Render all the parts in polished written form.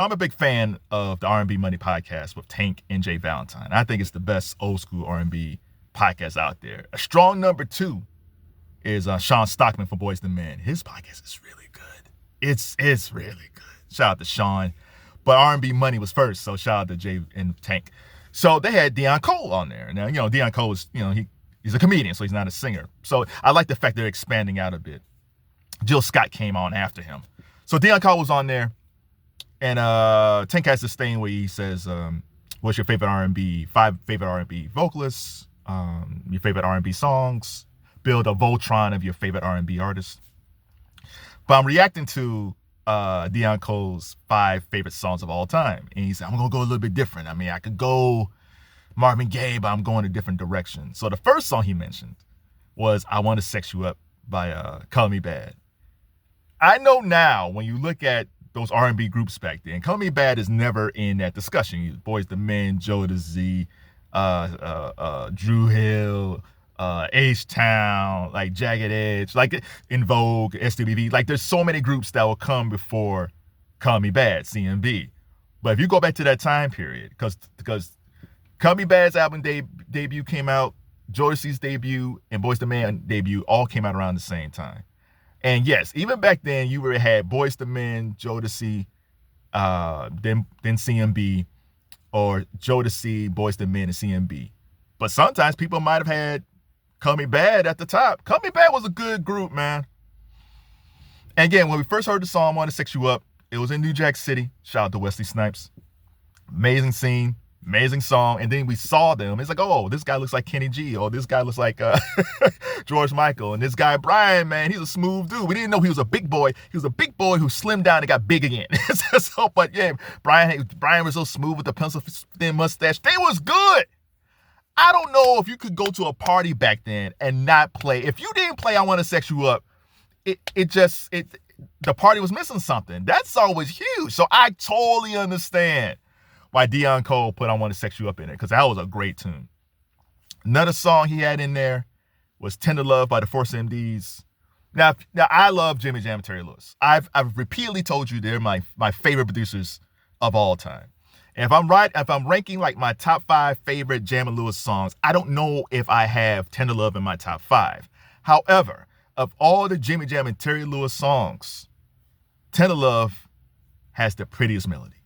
I'm a big fan of the R&B Money Podcast with Tank and Jay Valentine. I think it's the best old school R&B podcast out there. A strong number 2 is Sean Stockman from Boyz II Men. His podcast is really good. It's really good. Shout out to Sean. But R&B Money was first, so shout out to Jay and Tank. So they had Deon Cole on there. Now, Deon Cole is, he's a comedian, so he's not a singer. So I like the fact they're expanding out a bit. Jill Scott came on after him. So Deon Cole was on there. And Tank has this thing where he says, what's your favorite R&B, 5 favorite R&B vocalists, your favorite R&B songs, build a Voltron of your favorite R&B artists. But I'm reacting to Deon Cole's 5 favorite songs of all time. And he said, I'm going to go a little bit different. I mean, I could go Marvin Gaye, but I'm going a different direction. So the first song he mentioned was I Want to Sex You Up by Color Me Bad. I know now when you look at those R&B groups back then, Color Me Bad is never in that discussion. Boyz II Men, Joe to Z, Drew Hill, H-Town, like Jagged Edge, like In Vogue, SWV. Like there's so many groups that will come before Color Me Bad, CMB. But if you go back to that time period, because Color Me Bad's album debut came out, Jodeci's debut, and Boyz II Men debut all came out around the same time. And yes, even back then, you had Boyz II Men, Jodeci, then CMB, or Jodeci, Boyz II Men, and CMB. But sometimes people might have had Color Me Bad at the top. Color Me Bad was a good group, man. And again, when we first heard the song, I Want to Sex You Up, it was in New Jack City. Shout out to Wesley Snipes. Amazing scene. Amazing song. And then we saw them. It's like, oh, this guy looks like Kenny G. Or this guy looks like George Michael. And this guy, Brian, man, he's a smooth dude. We didn't know he was a big boy. He was a big boy who slimmed down and got big again. But yeah, Brian was so smooth with the pencil thin mustache. They was good. I don't know if you could go to a party back then and not play. If you didn't play I Want to Sex You Up, the party was missing something. That song was huge. So I totally understand why Deon Cole put I Want to Sex You Up in it, because that was a great tune. Another song he had in there was Tender Love by the Force MDs. Now I love Jimmy Jam and Terry Lewis. I've repeatedly told you they're my favorite producers of all time. And if I'm ranking like my top 5 favorite Jam and Lewis songs, I don't know if I have Tender Love in my top 5. However, of all the Jimmy Jam and Terry Lewis songs, Tender Love has the prettiest melody.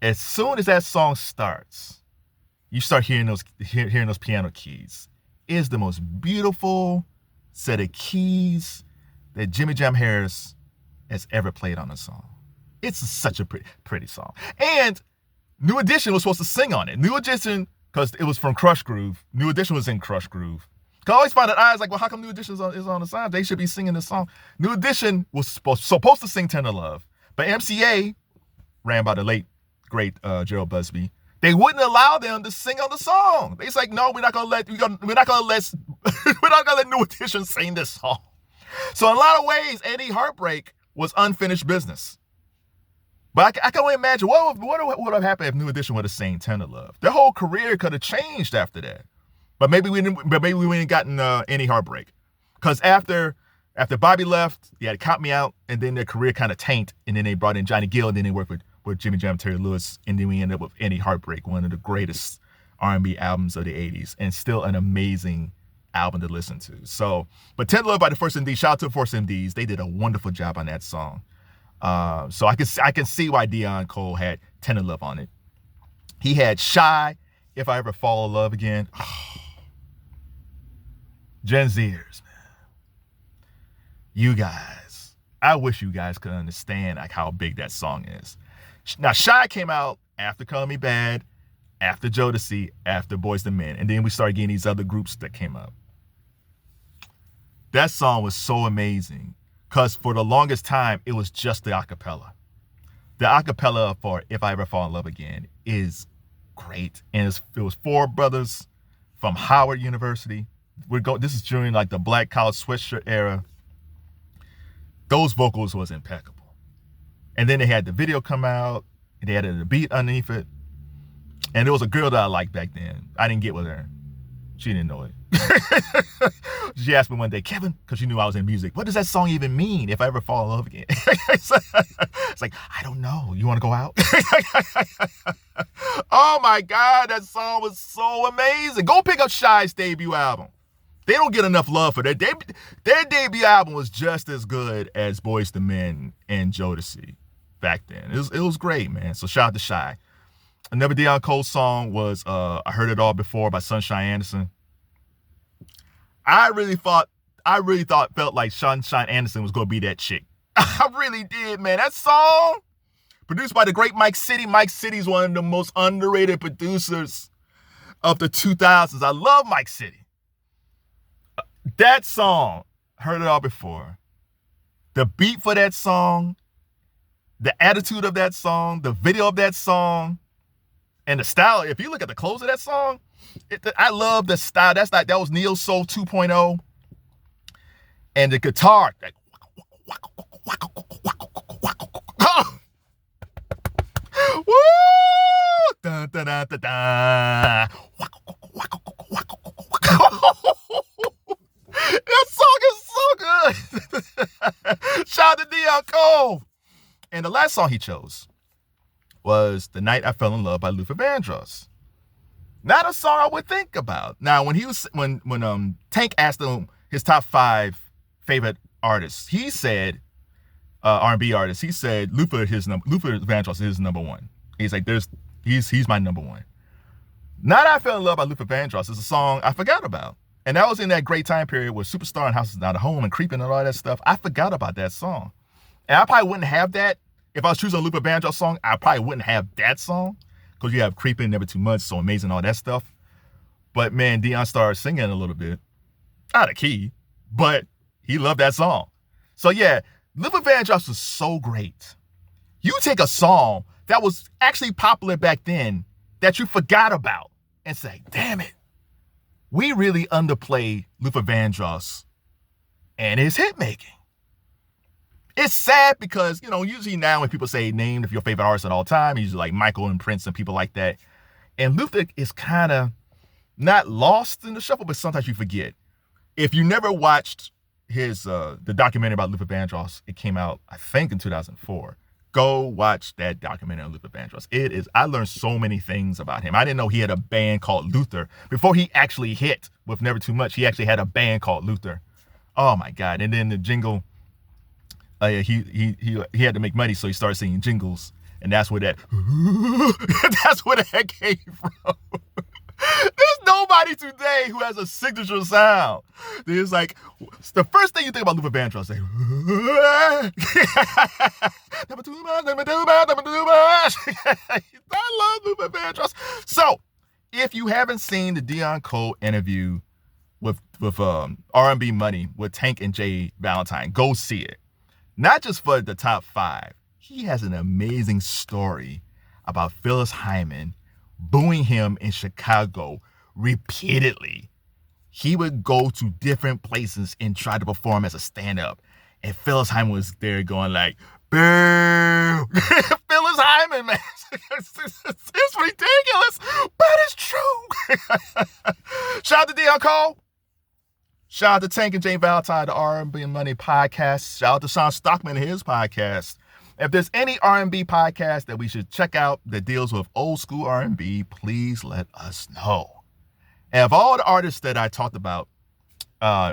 As soon as that song starts, you start hearing those piano keys. It is the most beautiful set of keys that Jimmy Jam Harris has ever played on a song. It's such a pretty song. And New Edition was supposed to sing on it. New Edition, because it was from Crush Groove. New Edition was in Crush Groove. I always find that I was like, well, how come New Edition is on the side? They should be singing this song. New Edition was supposed to sing Tender Love, but MCA, ran by the late great Gerald Busby, they wouldn't allow them to sing on the song. They's like, no, we're not gonna let New Edition sing this song. So in a lot of ways, Eddie Heartbreak was unfinished business. But I can only imagine what would have happened if New Edition would have sang Tender Love. Their whole career could have changed after that. But maybe we wouldn't gotten any Heartbreak, because after Bobby left, they had Count Me Out, and then their career kind of tanked, and then they brought in Johnny Gill, and then they worked with Jimmy Jam, Terry Lewis, and then we ended up with Any Heartbreak, one of the greatest R&B albums of the 80s, and still an amazing album to listen to. So, but Tender Love by the Force MDs, shout out to the Force MDs, they did a wonderful job on that song. So I can see why Deon Cole had Tender Love on it. He had Shai, If I Ever Fall in Love Again. Gen Zers, man. You guys, I wish you guys could understand like how big that song is. Now, Shai came out after Color Me Bad, after Jodeci, after Boyz II Men, and then we started getting these other groups that came up. That song was so amazing because for the longest time, it was just the acapella. The acapella for If I Ever Fall in Love Again is great. And it was 4 brothers from Howard University. This is during like the black college sweatshirt era. Those vocals was impeccable. And then they had the video come out, and they added a beat underneath it. And there was a girl that I liked back then. I didn't get with her. She didn't know it. She asked me one day, Kevin, because she knew I was in music, what does that song even mean if I ever fall in love again? It's like, I don't know. You want to go out? Oh my God, that song was so amazing. Go pick up Shai's debut album. They don't get enough love for that. Their debut album was just as good as Boyz II Men and Jodeci back then. It was great, man. So shout out to Shai. Another Deon Cole song was I Heard It All Before by Sunshine Anderson. I really felt like Sunshine Anderson was gonna be that chick. I really did, man. That song, produced by the great Mike City. Mike City's one of the most underrated producers of the 2000s. I love Mike City. That song, Heard It All Before. The beat for that song, the attitude of that song, the video of that song, and the style. If you look at the close of that song, I love the style. That was Neo Soul 2.0. And the guitar, like, woo! Dun, dun, dun, dun, dun. That song is so good. Shout out to Deon Cole. And the last song he chose was The Night I Fell in Love by Luther Vandross. Not a song I would think about. Now, when Tank asked him his top 5 favorite artists, he said R&B artists. He said Luther Vandross is his number one. He's like, he's my number one. Night I Fell in Love by Luther Vandross is a song I forgot about. And that was in that great time period where Superstar and House is Not a Home and Creeping and all that stuff. I forgot about that song. And I probably wouldn't have that. If I was choosing a Luther Vandross song, I probably wouldn't have that song. Because you have Creeping, Never Too Much, So Amazing, all that stuff. But man, Deon started singing a little bit. Out of key. But he loved that song. So yeah, Luther Vandross was so great. You take a song that was actually popular back then that you forgot about and say, damn it. We really underplay Luther Vandross and his hit making. It's sad because, usually now when people say name your favorite artist at all time, usually like Michael and Prince and people like that. And Luther is kind of not lost in the shuffle, but sometimes you forget. If you never watched the documentary about Luther Vandross, it came out, I think, in 2004. Go watch that documentary on Luther Vandross. I learned so many things about him. I didn't know he had a band called Luther. Before he actually hit with Never Too Much, he actually had a band called Luther. Oh my God. And then the jingle, he had to make money, so he started singing jingles. And that's where that came from. There's nobody today who has a signature sound. There's like, the first thing you think about Luther Vandross, like, never too much, never too much, never too much. I love Luther Vandross. So, if you haven't seen the Deon Cole interview with R&B Money with Tank and Jay Valentine, go see it. Not just for the top 5. He has an amazing story about Phyllis Hyman booing him in Chicago repeatedly. He would go to different places and try to perform as a stand-up. And Phyllis Hyman was there going like, boo! Phyllis Hyman, man. It's ridiculous, but it's true. Shout out to Deon Cole. Shout out to Tank and Jay Valentine, the R&B Money Podcast. Shout out to Sean Stockman and his podcast. If there's any R&B podcast that we should check out that deals with old school R&B, please let us know. And of all the artists that I talked about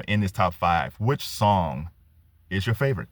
in this top 5, which song is your favorite?